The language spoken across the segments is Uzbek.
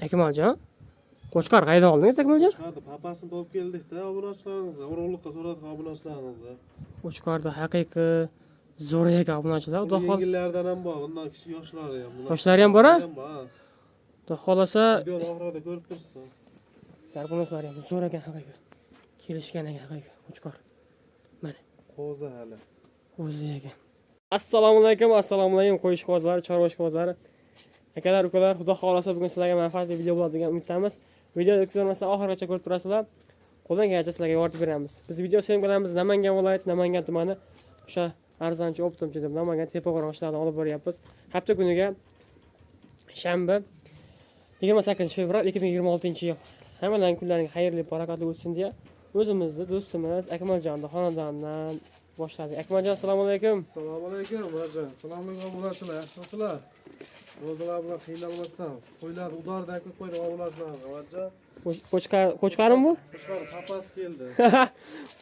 Akmaljon, Qo'chqor qayerdan oldingiz Akmaljon? Chiqardi, papasini topib keldik-da, obunachilaringizga, urug'liqqa so'radi obunachilaringizga. Qo'chqorda haqiqiy zo'r ekan obunachilar. Xudo xohlasa. Yengillardan ham bor, bundan kichik yoshlari ham. Yoshlari ham bor-a? Xudo xohlasa, Video oxirida ko'rib tursiz. karbonoslari ham zo'r ekan haqiqiy. Kelishgan ekan haqiqiy Qo'chqor. Mana Qo'zi hali. o'zi ekan. Assalomu alaykum qo'yish qozlari, chorva qozlari. Akalar, ukalar, xudo xohlasa bugun sizlarga manfaatli video bo'ladi degan umiddamiz. Video o'tkazmasdan oxirigacha ko'rib turasizlar. Qo'ldan kelgancha sizlarga yordam beramiz. Biz video syomkalarimiz Namangan viloyati, Namangan tumani, o'sha arzonchi optimchi deb Namangan Tepaqo'rg'on ishlardan olib boryapmiz. Hafta kuniga shanba 28 fevral 2026-yil. Hammalarning kunlariga xayrli, barakatli o'tsin deya o'zimizni do'stimiz Akmaljonning xonadonidan boshladik. Akmaljon, assalomu alaykum. Assalomu alaykum, Marjon. Assalomu alaykum, obunachilar. Yaxshimisizlar? O'zinglar bilan qiynalmasdan, qo'ylarni udoridan ko'p qo'ydik obunachilarga, Marjon. Qo'chqarim bu? Qo'chqor papasi keldi.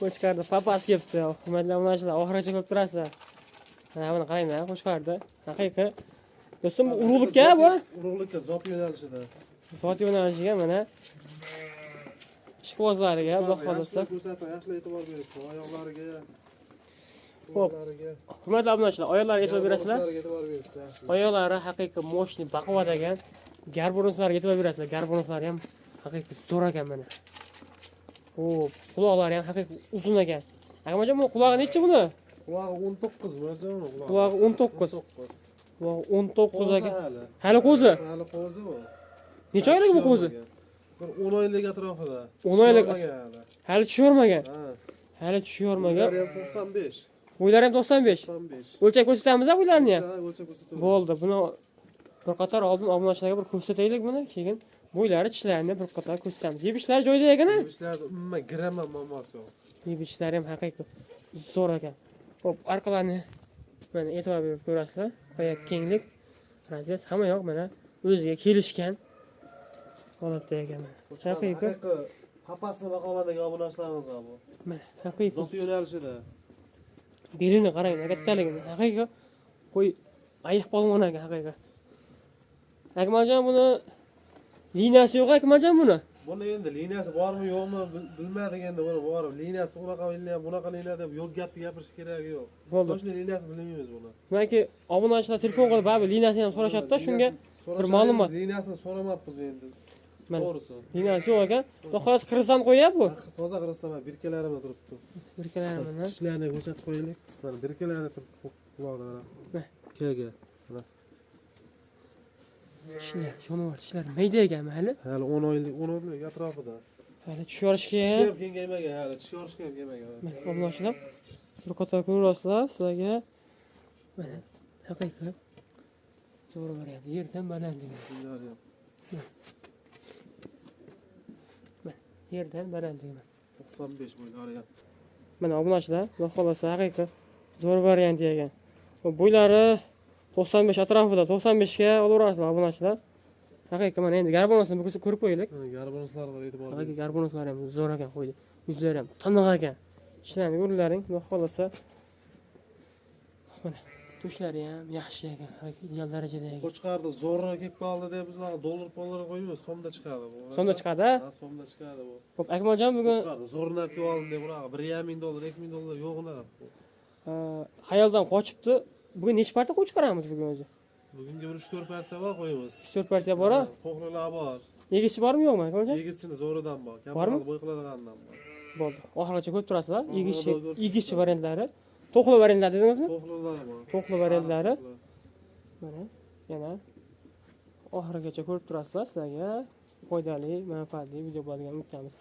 Qo'chqarni papasi kelibdi. Hurmatli obunachilar, oxirigacha ko'rib turasizlar. Mana buni qaranglar, Qo'chqarda. Haqiqiy. Do'stim, bu urug'likka bu? Urug'likka zot yo'nalishida. Zot yo'nalishiga mana ishqibozlariga, xudo xohlasa. Ko'rsatma, yaxshi e'tibor berasiz. Oyoqlariga, Xo'p. qo'llariga. Hurmatli obunachilar, oyoqlariga e'tibor berasizlar. E'tibor berasiz, yaxshi. Oyoqlari haqiqiy moshni baquvvat ekan. Garbonoslariga e'tibor berasizlar. Garbonoslari ham haqiqiy zo'r ekan mana. Xo'p, quloqlari ham haqiqiy uzun ekan. Akmaljon, bu qulog'i necha buni? Qulog'i 19 Marjon, Qulog'i 19. 19. Qulog'i 19 ekan. Hali. Hali qo'zi. Hali qo'zi bu. Necha oylik bu qo'zi? Bir 10 oylik atrofida. 10 oylik. hali. Hali tushirmagan. Ha. Hali tushirmagan. Ular ham 95. Bo'ylari ham 95. 95. O'lchab ko'rsatamiz-a bo'ylarini ham? O'lchab ko'rsatamiz. Bo'ldi. Buni bir qator oldin obunachilarga bir ko'rsataylik buni, keyin bo'ylari, tishlarini bir qator ko'rsatamiz. Yeb-ichlari joyida ekan-a? Ishlarda umuman gram ham muammosi yo'q. Yeb-ichlari ham haqiqiy zo'r ekan. Xo'p, orqalarini mana e'tibor berib ko'rasizlar. Qo'ya kenglik, raziyat hamma yoq mana o'ziga kelishgan holatda ekan. Haqiqiy. Papasini raqomatdagi obunachilarimizga bu. Mana haqiqiy Zot yo'nalishida. belini qarang, kattaligini. Haqiqiy qo'y ayiq polvon ekan haqiqiy. Akmaljon, buni liniyasi yo'q Akmaljon buni. Buni endi liniyasi bormi yo'qmi bilmadik endi buni bor. Liniyasi unaqa liniya, bunaqa liniya deb yo'q gapni gapirish keragi yo'q. Bo'ldi. Toshli liniyasi bilmaymiz buni. Balki obunachilar telefon qilib, "Babi, liniyasini ham so'rashadi-da, shunga bir ma'lumot." Liniyasini so'ramabmiz endi. Mana To'g'risi. liniyasi yo'q ekan. Xudo xohlasa qirg'izdan qo'yap bu. Toza qirg'izdan birkalarimi turibdi. Birkalarni mana. Tishlarni ko'rsatib qo'yaylik. Mana birkalarni turibdi quloqda mana. Mana. Kega. Mana. Tishlar, jonivor tishlar mayda ekanmi hali? Hali 10 oylik atrofida. Hali tish yorishga Tishi ham. ham kengaymagan, hali tish yorishga ham kelmagan. Mana obunachilar bir qator ko'rasizlar sizlarga. Mana haqiqiy zo'r variant. Yerdan balandligi. Mana yerdan balandligi. 95 bo'ylari ham. Mana obunachilar, xudo xohlasa haqiqiy zo'r variant ekan. Bo'ylari 95 atrofida, 95 ga olaverasizlar obunachilar. Haqiqiy mana endi garbonosini bir ko'rib qo'yaylik. Garbonoslar bor e'tibor Haqiqiy berasiz. garbonoslari ham zo'r ekan qo'ydi. Yuzlari ham tiniq ekan. Ishlarni ko'rlaring, xudo xohlasa. Mana tushlari ham yaxshi ekan. Haqiqiy ideal darajada ekan. Qo'chqarni zo'rg'a kelib qoldi deb biz dollar qo'ymaymiz, so'mda chiqadi bu. So'mda chiqadi? Ha, so'mda chiqadi bu. Xo'p, Akmaljon bugun Qo'chqarni zo'rnab kelib oldim deb bunaqa 1,5 $, 2,000 $, yo'q unaqa. xayoldan qochibdi. Bugun necha parta qo'y chiqaramiz bugun o'zi? Bugunga bir 3-4 parta bor qo'yamiz. 4 partiya bor-a? Qo'qlilar bor. Egichi bormi yo'qmi, Akmaljon? Egischini zo'ridan bor. Bormi? Bo'y qiladiganidan bor. Bo'ldi. Oxirigacha ko'rib turasizlar. Oxirigacha ko'rib Egichi variantlari. To'qli variantlari dedingizmi? Qo'qlilar bor. To'qli variantlari. Mana yana oxirigacha ko'rib turasizlar. Sizlarga foydali, manfaatli video bo'ladigan umiddamiz.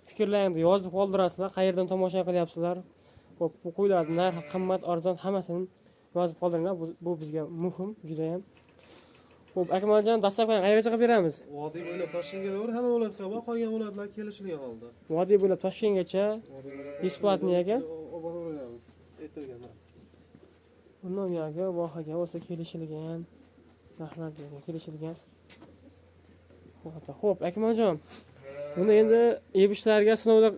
Fikrlaringizni yozib qoldirasizlar. Qayerdan tomosha qilyapsizlar? Xo'p, bu qo'ylarning narxi qimmat, arzon hammasini yozib qoldiringlar. Bu bizga muhim, juda ham. Xo'p, Akmaljon, dastlabki qayergacha qilib beramiz? Vodiy bo'ylab Toshkentga doğru hamma viloyatga bor, qolgan viloyatlar kelishilgan holda. Vodiy bo'ylab Toshkentgacha besplatniy ekan. Oboraveramiz. Aytilgan. Bundan yo'g'i vohaga bo'lsa kelishilgan. Rahmat bergan, kelishilgan. Xo'p, Akmaljon. Buni endi yeb-ichlarga sinovda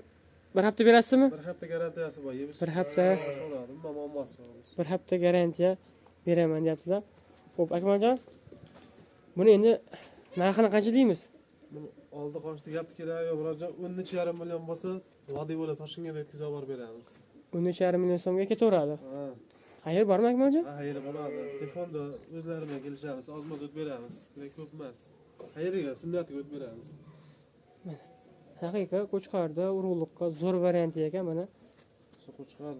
bir hafta berasizmi? Bir hafta garantiyasi bor. Bir hafta. So'radim, muammosi yo'q. Bir hafta garantiya beraman deyaptilar. Xo'p, Akmaljon. Buni endi narxini qancha deymiz? Oldi qochdi gapni kerak yo'q, Murodjon. 13,5 million bo'lsa, vodiy bo'lib Toshkentga yetkazib olib beramiz. 13,5 million so'mga ketaveradi. Ha. Xayr bormi Akmaljon? Ha, xayri bo'ladi. Telefonda o'zlari bilan kelishamiz, ozmoz o'tib beramiz. Kerak ko'p emas. Xayriga, sunnatiga o'tib beramiz. Haqiqa Qo'chqorda urug'liqqa zo'r variant ekan mana. Shu Qo'chqor.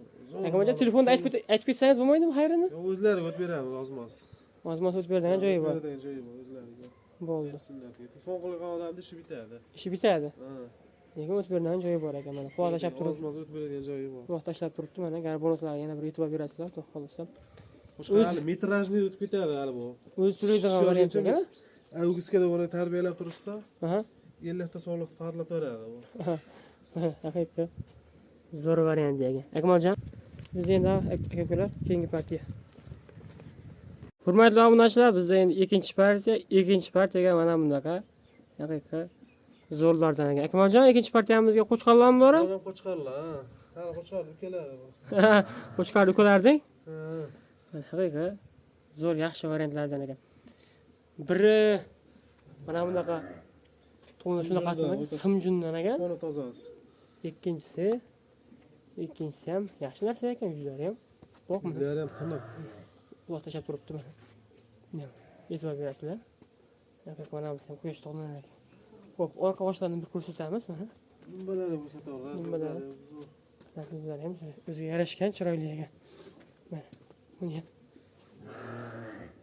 Akmaljon telefonda aytib ketsangiz bo'lmaydimi xayrini? Yo'q, o'zlariga o'tib beramiz, ozmoz. Ozmoz o'tib beradigan joyi bor. Beradigan joyi bor o'zlariga. Bo'ldi. Sunnatiga. Telefon qilgan odamni ishi bitadi. Ishi bitadi. Ha. Lekin o'tib beradigan joyi bor ekan mana. Quvvat tashlab turibdi. Ozmoz o'tib beradigan joyi bor. Quvvat tashlab turibdi mana. Gar bonuslarga yana bir e'tibor berasizlar, xudo xolasa. Qo'shqor hali metrajni o'tib ketadi hali bu. O'zi turadigan variant ekan. Avgustga uni tarbiyalab tursa, Aha. 50 ta soliq parlataveradi bu. Haqiqa zo'r variant ekan. Akmaljon, biz endi akalar keyingi partiya. Hurmatli obunachilar, bizda endi ikkinchi partiyaga mana bunaqa haqiqa zo'rlardan ekan. Akmaljon, ikkinchi partiyamizga qo'chqorlarmi bor? Mana qo'chqorlar, ha. Ha, qo'chqor deb keladi bu. Qo'chqor ukalarding? Ha. Haqiqa zo'r yaxshi variantlardan ekan. Biri mana bunaqa to'ni shunaqasidan simjundan ekan. To'ni tozasi. Ikkinchisi ham yaxshi narsa ekan, yuzlari ham. Boqma. Yuzlari ham tiniq. Quloq tashlab turibdi mana. E'tibor berasizlar. Haqiqa mana bu ham quyosh tog'dan ekan. Xo'p, orqa boshlarini bir ko'rsatamiz mana. Bunday ko'rsatamiz. Yuzlari ham o'ziga yarashgan, chiroyli ekan. Mana buni ham.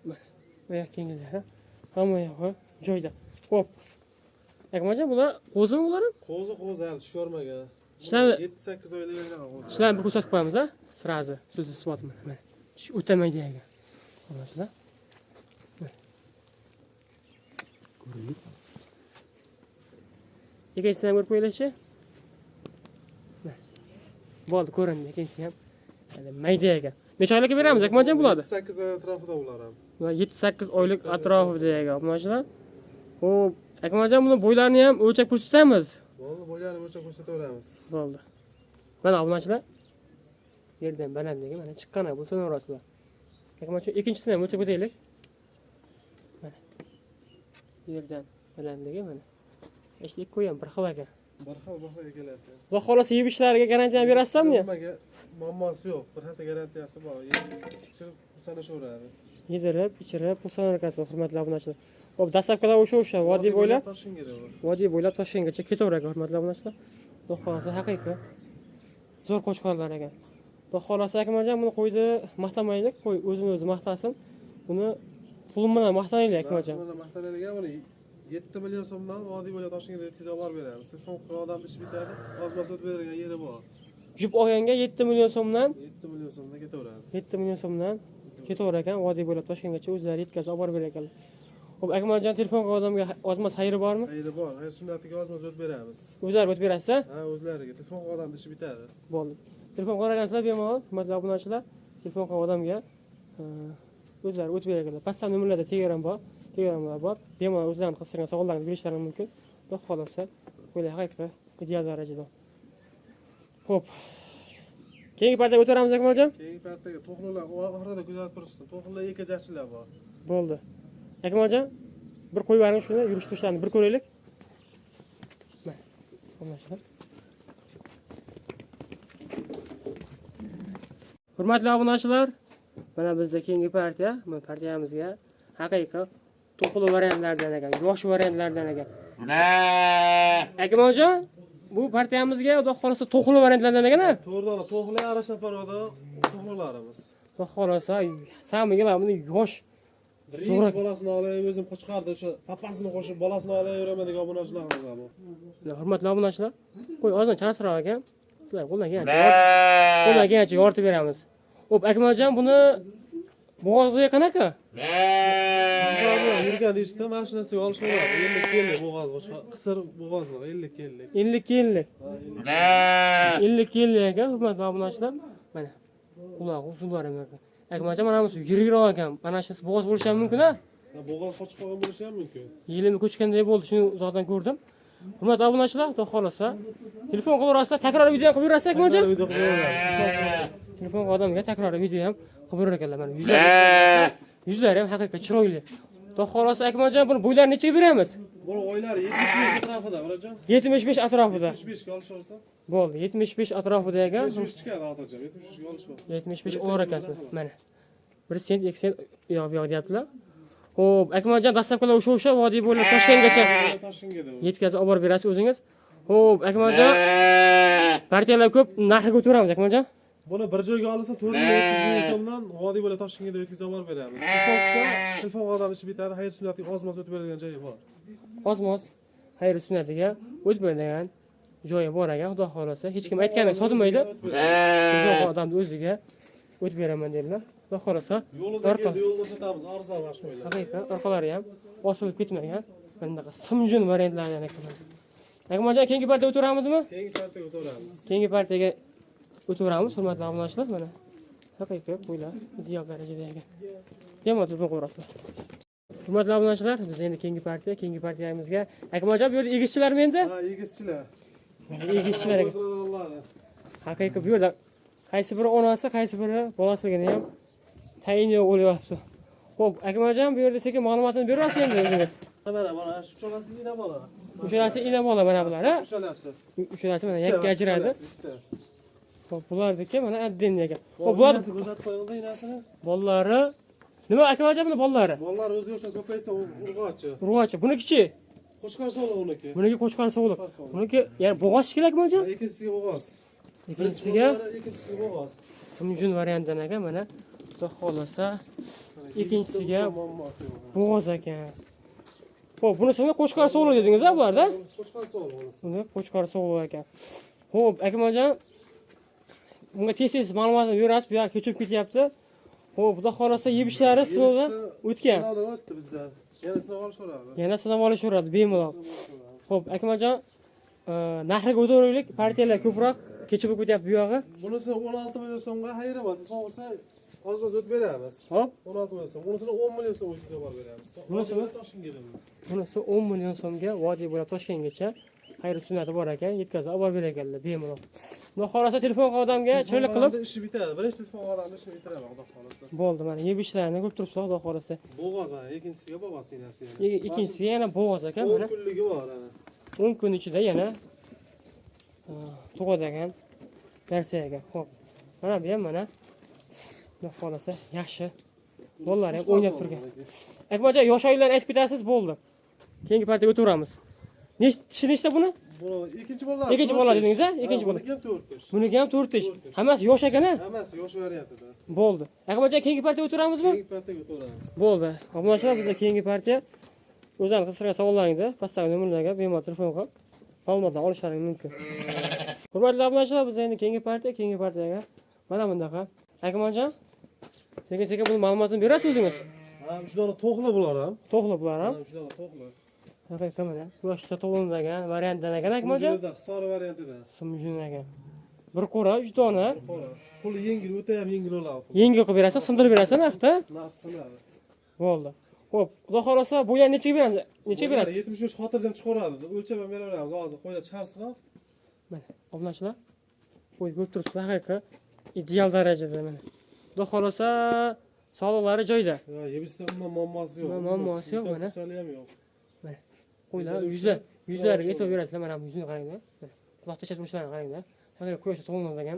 Mana oyoq kenglari hamma yo'q joyda. Xo'p. Akmaljon, bular qo'zimi bular ham? Qo'zi hali tushormagan. Ishlarni 7-8 oylik qo'zi. Ishlarni bir ko'rsatib qo'yamiz, ha? Sirazi, so'z isbotmi? Mana. O'tamaydi ekan. Xo'plar. Ko'ring. Ikkinchisidan ko'rib qo'yinglar-chi. Bo'ldi, ko'rindi ikkinchisi ham. Hali mayda ekan. Necha oylikka beramiz Akmaljon bularni? 8 oy atrofida ular ham. Ular 7-8 oylik atrofida ekan, obunachilar. Xo'p, Akmaljon, buni bo'ylarini ham o'lchab ko'rsatamiz. Bo'ldi, bo'ylarini o'lchab ko'rsataveramiz. Bo'ldi. Mana obunachilar. Yerdan balandligi mana chiqqani bo'lsa so'rasizlar. Akmaljon, ikkinchisini ham o'lchab o'taylik. Mana. Yerdan balandligi mana. Eshitlik qo'yam bir xil ekan. Bir xil kelasi. Xudo xolasa yeb ishlariga garantiya berasizmi? Nimaga muammosi yo'q. Bir xil garantiyasi bor. Ichirib sanashaveradi. Yedirib, ichirib, pul sanarkasi, hurmatli obunachilar. Xo'p, dastlabkida o'sha vodiy bo'ylab Toshkentgacha ketaveradi, hurmatli obunachilar. Xudo xolasa haqiqiy zo'r qo'chqorlar ekan. Xudo xolasa Akmaljon buni qo'ydi maqtamaylik, qo'y o'zini o'zi maqtasin. Buni pul bilan maqtanaylik Akmaljon. Buni maqtanaylik, buni 7 million so'mdan vodiy bo'ylab Toshkentga yetkazib olib beramiz. Telefon qilgan odamni ish bitadi, ozmas o'tib beradigan yeri bor. Yub olganga 7 million so'mdan 7 million so'mdan ketaveradi. 7 million so'mdan ketaverar ekan, vodiy bo'ylab Toshkentgacha o'zlari yetkazib olib berar ekanlar. Xo'p, Akmaljon, telefon qilgan odamga ozmas xayri bormi? Xayri bor. Xayr sunnatiga ozmas o'tib beramiz. O'zlari o'tib berasiz-a? Ha, o'zlariga. Telefon qilgan odamni ishi bitadi. Bo'ldi. Telefon qilgansizlar bemalol, hurmatli obunachilar. Telefon qilgan odamga o'zlari o'tib berganlar. Pastda nomerlarda Telegramlar bor. Bemalol o'zlarini qiziqtirgan savollarni berishlari mumkin. Xudo xolasa, qo'ylar haqiqiy ideal darajada. Xo'p. Keyingi partiyaga o'tamiz Akmaljon. Keyingi partiyaga to'qlilar oxirida kuzatib tursin. To'qlilar yetkazishlar bor. Bo'ldi. Akmaljon, bir qo'yib yuboring shuni, yurish-turishlarini bir ko'raylik. Mana, obunachilar. Hurmatli obunachilar, mana bizda keyingi partiya, bu partiyamizga haqiqiy to'qli variantlardan ekan, yosh variantlardan ekan. Akmaljon, bu partiyamizga xudo xolasa to'qli variantlardan ekan-a? To'g'ri, to'qli arasha paroda to'qlilarimiz. Xudo xolasa, samiga buni yosh birinchi bolasini olib, o'zim qo'chqardi o'sha papasini qo'shib bolasini olib yuraman degan obunachilarimiz bu. Hurmatli obunachilar, qo'y ozgina chalasroq ekan. Sizlar qo'ldan yoritib beramiz. Xo'p, Akmaljon, buni bo'g'oziga qanaqa? Yurgan ishda mana shu narsaga olish bo'ladi. 50 kellik bo'g'oz, qisir bo'g'ozni 50 kellik. 50 kellik ekan, hurmatli obunachilar. Mana quloq uzunlar ham ekan. Akmaljon, mana bu yirikroq ekan. Mana shunisi bo'g'oz bo'lishi ham mumkin-a? Bo'g'oz qochib qolgan bo'lishi ham mumkin. Yilimi ko'chganday bo'ldi, shuni uzoqdan ko'rdim. Hurmatli obunachilar, xudo xolasa, telefon qilaverasizlar, takror video qilib berasiz Akmaljon. Telefon odamga takror video ham qilib berar ekanlar. Mana yuzlari ham haqiqiy chiroyli. Xudo Xudo xolasa Akmaljon buni bo'ylarini nechaga beramiz? Buni o'ylari 75 atrofida, Murodjon. 75 atrofida. 75 ga olishaversa. Bo'ldi, 75 atrofida ekan. 75 chiqadi xotirjam, 75 ga olishib. 75 o'g'ir ekasi. Mana. 1 sent, 2 sent yo'q deyaptilar. Xo'p, Akmaljon dastavkalar o'sha vodiy bo'ylab Toshkentgacha Toshkentga yetkazib olib borib berasiz o'zingiz. Xo'p, Akmaljon partiyalar ko'p, narxiga ko'taramiz Akmaljon. Buni bir joyga olsa 400 ming so'mdan vodiy bo'ylab Toshkentga yetkazib olib beramiz. Telefon odam ishi bitadi, hayır sunnatiga ozmoz o'tib beradigan joyi bor. Ozmoz xayr sunnatiga o'tib beradigan joyi bor ekan, xudo xolasa. Hech kim aytgani sotmaydi. Xudo odamni o'ziga o'tib beraman dedilar. Xudo xolasa. Yo'lida keldi, yo'lda sotamiz, arzon mana shunday. Haqiqatan orqalari ham osilib ketmagan. Bunaqa simjun variantlardan ekan. Akmaljon keyingi partiyaga o'tiramizmi? Keyingi partiyaga o'tamiz. Keyingi partiyaga o'tiramiz, hurmatli obunachilar. Mana haqiqat qo'ylar ideal darajada ekan. Bemalol turib qo'yasizlar. Hurmatli obunachilar, biz endi keyingi partiyamizga Akmaljon bu yerda egizchilarmi endi? Ha, egizchilar. Egizchilar ekan. Haqiqat bu yerda qaysi biri onasi, qaysi biri bolasligini ham tayinlab o'lyapti. Xo'p, Akmaljon bu yerda sekin ma'lumotini berasiz endi o'zingiz. Mana shu uchalasi ina bola. Uchalasi ina bola mana bular, ha? Uchalasi. Uchalasi mana yakka ajradi. Xo'p, bulardiki mana addin ekan. Xo'p, bular bo'shatib qo'yildi inasini. bolalari nima Akmaljon buni bolalari? Bolalar o'zi yo'sha ko'paysa urg'ochi. Urg'ochi. Buniki-chi? Qo'shqar sog'liq uniki. Buniki qo'chqor sog'liq. Buniki ya'ni bo'g'oz kerak Akmaljon? Ikkinchisiga bo'g'oz. Ikkinchisiga ikkinchisiga bo'g'oz. simjun variantdan ekan mana. Xudo xolasa ikkinchisiga bo'g'oz ekan. Xo'p, bunisini qo'chqor sog'liq dedingiz-a bularda? Qo'shqar sog'liq. Buni qo'chqor sog'liq ekan. Xo'p, Akmaljon bunga tez ma'lumotni berasiz, bu yoqqa ko'chib ketyapti. Xo'p, xudo xolasa yeb ishlari sinovdan o'tgan. Sinovdan o'tdi bizda. Yana sinov olishaveradi. Yana sinov olishaveradi bemalol. Xo'p, Akmaljon narxiga o'tiraylik, partiyalar ko'proq kechib ketyapti bu yog'i. Bunisi 16 million so'mga xayri bor. Telefon olsa ozmoz o'tib beramiz. Hop, 16 million so'm. Bunisini 10 million so'm o'tkazib olib beramiz. Bunisini Toshkentga keladi. bunisi 10 million so'mga vodiy bo'ylab Toshkentgacha xayr sunnati bor ekan, yetkazib olib berganlar bemalol. Xudo xolasa telefon odamga chiroyli qilib ishi bitadi. Birinchi telefon odamni ishini bitiradi, xudo xolasa. bo'ldi, mana yeb ishlarini ko'p turibsiz, xudo xolasa. Bo'g'oz mana, ikkinchisiga bo'g'oz inasi. Ikkinchisiga yana bo'g'oz ekan, 10 mana kunligi bor ana. 10 kun ichida yana tug'adigan versiya ekan. Xo'p. Mana bu ham mana xudo xolasa yaxshi. Bolalar ham o'ynab turgan. Akmaljon yosh oylarni aytib ketasiz, bo'ldi. Keyingi partiyaga o'tiramiz. Tishi nechta buni? Bu ikkinchi bola. Ikkinchi bola dedingiz-a? Ikkinchi bola. Buniki ham 4 tish. Buniki ham 4 tish. Hammasi yosh ekan-a? Hammasi yosh variantida. Bo'ldi. Akmaljon keyingi partiyaga o'tiramizmi? Keyingi partiyaga o'tiramiz. Bo'ldi. Obunachilar bizda keyingi partiya o'zlaringiz qisqacha savollaringni pastdagi nomerlarga bemalol telefon qilib ma'lumotlar olishlaring mumkin. Hurmatli obunachilar, biz endi keyingi partiyaga mana bunaqa. Akmaljon, sekin buni ma'lumotini berasiz o'zingiz. Ha, shunday to'qli bular ham. To'g'ri bular ham. Shunday to'qli. Haqiqatan mana yoshda tug'ilmagan variantdan ekan Akmaljon. Hisor variantida. Simjun ekan. Bir qo'ra, 3 dona. Puli yengil, o'ta ham yengil bo'ladi. Yengil qilib berasiz, sindirib berasiz narxda. Narxini. Bo'ldi. Xo'p, xudo xolasa bo'ylar nechaga berasiz? Nechaga berasiz? 75 xotirjam chiqaradi. O'lchab ham beraveramiz. Hozir qo'ylar charsroq. Mana, obunachilar. Qo'y ko'rib turibsizlar, haqiqat ideal darajada mana. Xudo xolasa sog'liqlari joyida. Ha, yebishda umuman muammosi yo'q. Muammosi yo'q, mana. Kasali ham yo'q. Mana. Qo'ylar yuzlariga e'tibor berasizlar, mana bu yuzini qaranglar. Mana. Quloqda chatmishlarini qaranglar. Haqiqat quyoshda tug'ilmagan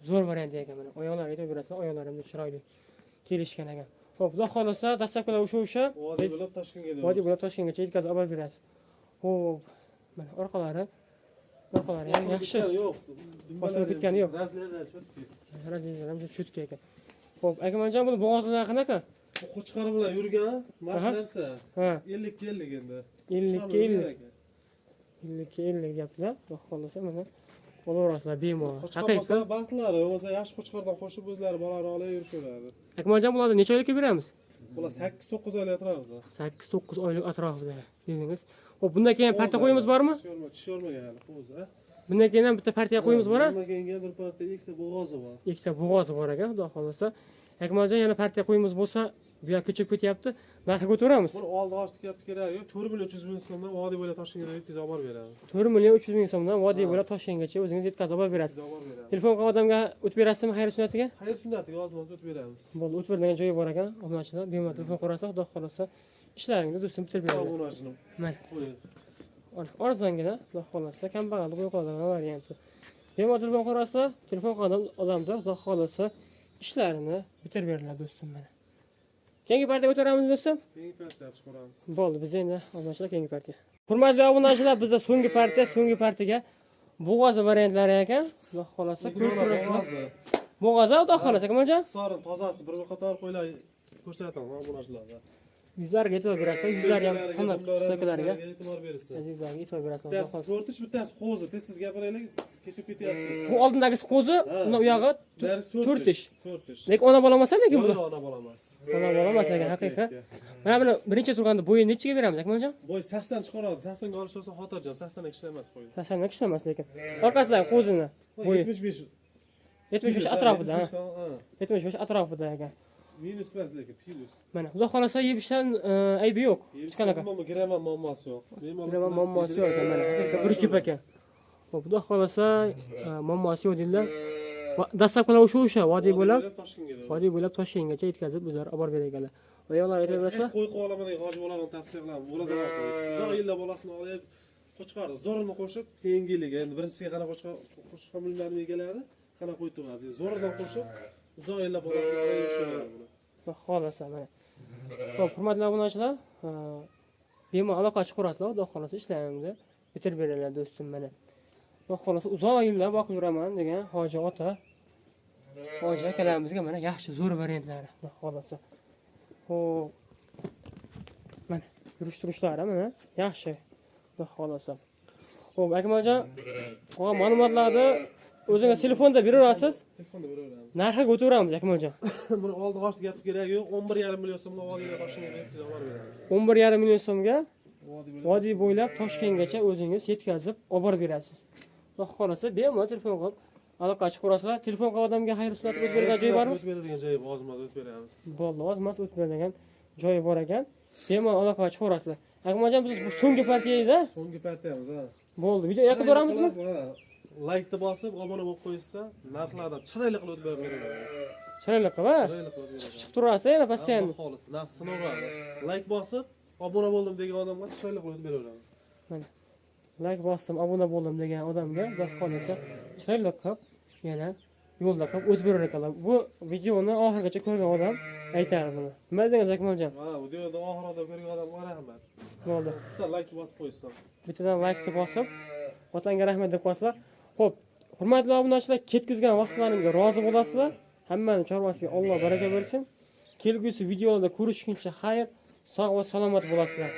zo'r variant ekan mana. Oyoqlariga e'tibor berasizlar, oyoqlari ham chiroyli kelishgan ekan. Xo'p, xudo xolasa dastavkalar o'sha Vodiy bo'lib Toshkentga. vodiy bo'ylab Toshkentgacha yetkazib olib berasiz. Xo'p, mana orqalari ham yaxshi. Yo'q. Bosilib ketgani yo'q. Razlarlar cho'tki. Razillar ham cho'tka ekan. Xo'p, Akmaljon buni bo'g'ozlari qanaqa? Bu qo'chqari bilan yurgan mashinasi. Ha, 50 ga 50 endi. 50 ga 50. 50 ga 50 gaplar. Xudo xolasa mana bo'laverasizlar bemalol. Qo'chqar bo'lsa baxtlari, o'zi yaxshi qo'chqardan qo'shib o'zlari bolani olib yurishaveradi. Akmaljon bularni necha oylikka beramiz? Bular 8-9 oylik atrofida. 8-9 oylik atrofida dedingiz. Xo'p, bundan keyin partiya qo'yimiz bormi? Tishormagan o'zi, ha? Bundan keyin ham bitta partiya qo'yimiz bor-a? Bundan keyin bir partiya ikkita bo'g'ozi bor. Ikkita bo'g'ozi bor ekan, xudo xolasa. Akmaljon yana partiya qo'yimiz bo'lsa, bu yoqqa ko'chib ketyapti. Narxiga o'tiramiz. Buni oldi ochdi ketyapti kerak yo'q. 4 million 300 ming so'mdan vodiy bo'ylab Toshkentga yetkazib olib beramiz. 4 million 300 ming so'mdan vodiy bo'ylab Toshkentgacha o'zingiz yetkazib olib berasiz. Yetkazib olib beramiz. Telefon qilib odamga o'tib berasizmi xayr sunnatiga? Hayır sunnatiga ozmoz o'tib beramiz. Bo'ldi, o'tib beradigan joyi bor ekan. Obunachilar bemalol telefon qilasiz, xudo xolasa ishlaringni do'stim bitirib beradi. Obunachini. Mana Qo'ying. arzongina, xudo xohlasa, kambag'allik yo'qolgan varianti. Bemalol telefon qarasizlar, telefon qilgan odamda xudo xohlasa ishlarini bitirib beriladi do'stim mana. Keyingi partiyaga o'tamiz do'stim. Keyingi partiyaga chiqaramiz. Bo'ldi, biz endi obunachilar keyingi partiya. Hurmatli obunachilar, bizda so'nggi partiyaga bo'g'oz variantlari ekan. Xudo xohlasa ko'p ko'rasizlar. Bo'g'oz xudo xohlasa, akajon. Sorin tozasi bir qator qo'ylar ko'rsataman obunachilarga. Yuzlarga e'tibor berasizlar, yuzlari ham qanday stokalarga. e'tibor bersin. Azizlarga e'tibor berasizlar. Bittasi to'rtish, bittasi qo'zi. Tez gapiraylik, kechib ketyapti. Bu oldindagisi qo'zi, uni u yog'i to'rtish. To'rtish. Lekin ona bola emas lekin bu. Yo'q, ona bola emas. Ona bola emas ekan haqiqat. Mana buni birinchi turganda bo'yini nechiga beramiz, akajon? Bo'y 80 chiqaradi. 80 ga olishsa xotirjam, 80 ga ishlamas qo'ydi. Tasavvur qilishmas lekin. Orqasidagi qo'zini bo'yi 75. 75 atrofida. 75 75 atrofida ekan. Minus emas lekin, plus. Mana xudo xolasa yebishdan aybi yo'q. Hech qanaqa. Graman muammosi yo'q. Nima muammosi yo'q ekan mana. Haqiqat bir kip ekan. Xo'p, xudo xolasa muammosi yo'q deydilar. Dastlabkilar o'sha vodiy bo'ylab Toshkentgacha yetkazib bizlar olib borib berganlar. Va yo'llar aytaversa, qo'y qolaman degan hoji bolalarni tavsiya qilaman. Bo'ladi. Uzoq yillar bolasini olib qo'chqardi. Zo'rini qo'shib, keyingi yiliga endi birinchisiga qana qo'chqar mullarni egalari qana qo'y tug'adi. Zo'ridan qo'shib, uzoq yillar bolasini olib yurishadi buni. xudo xolasa mana. Xo'p, hurmatli obunachilar, bemalol aloqa chiqarasizlar, xudo xolasa ishlaringni bitirib beradilar do'stim mana. Xudo xolasa uzoq yillar boqib yuraman degan hoji ota, hoji akalarimizga mana yaxshi zo'r variantlari, xudo xolasa. Xo'p. Mana yurish-turishlari mana yaxshi, xudo xolasa. Xo'p, akajon, qolgan ma'lumotlarni o'zingiz telefonda beraverasiz. Telefonda beraveramiz. Narxiga o'taveramiz, akajon. Buni oldi qo'shib gapirib kerak yo'q. 11,5 million so'mga vodiyga Toshkentga yetkazib beramiz. 11,5 million so'mga vodiy bo'ylab Toshkentgacha o'zingiz yetkazib olib borib berasiz. Xudo xolasa bemalol telefon qilib aloqa chiqarasizlar. Telefon qilgan odamga xayr-sunnat o'tib beradigan joyi bormi? O'tib beradigan joyi bor, ozmoz o'tib beramiz. Bo'ldi, ozmoz o'tib beradigan joyi bor ekan. Bemalol aloqa chiqarasizlar. Akajon, biz bu so'nggi partiyada. So'nggi partiyamiz, ha. Bo'ldi, video yoqib boramizmi? Laykni bosib, obuna bo'lib qo'yishsa, narxlardan chiroyli qilib o'tib beramiz. Chiroyli qilib, ha? Chiroyli qilib o'tib beramiz. Chiqib turasiz, yana pasiyani. Xolis, narx sinaveradi. Layk bosib, obuna bo'ldim degan odamga chiroyli qilib o'tib beraveramiz. Mana. Layk bosdim, obuna bo'ldim degan odamga, xudo xolasa, chiroyli qilib yana yo'lda qilib o'tib berar ekanlar. Bu videoni oxirigacha ko'rgan odam aytadi buni. Nima dedingiz, Akmaljon? Ha, videoda oxirida ko'rgan odamga rahmat. Bo'ldi. Bitta layk bosib qo'ysin. Bittadan laykni bosib, otangga rahmat deb qo'yasizlar. Xo'p, hurmatli obunachilar, ketkizgan vaqtlaringizga rozi bo'lasizlar. Hammani chorvasiga Alloh baraka bersin. Kelgusi videolarda ko'rishguncha xayr, sog' va salomat bo'lasizlar.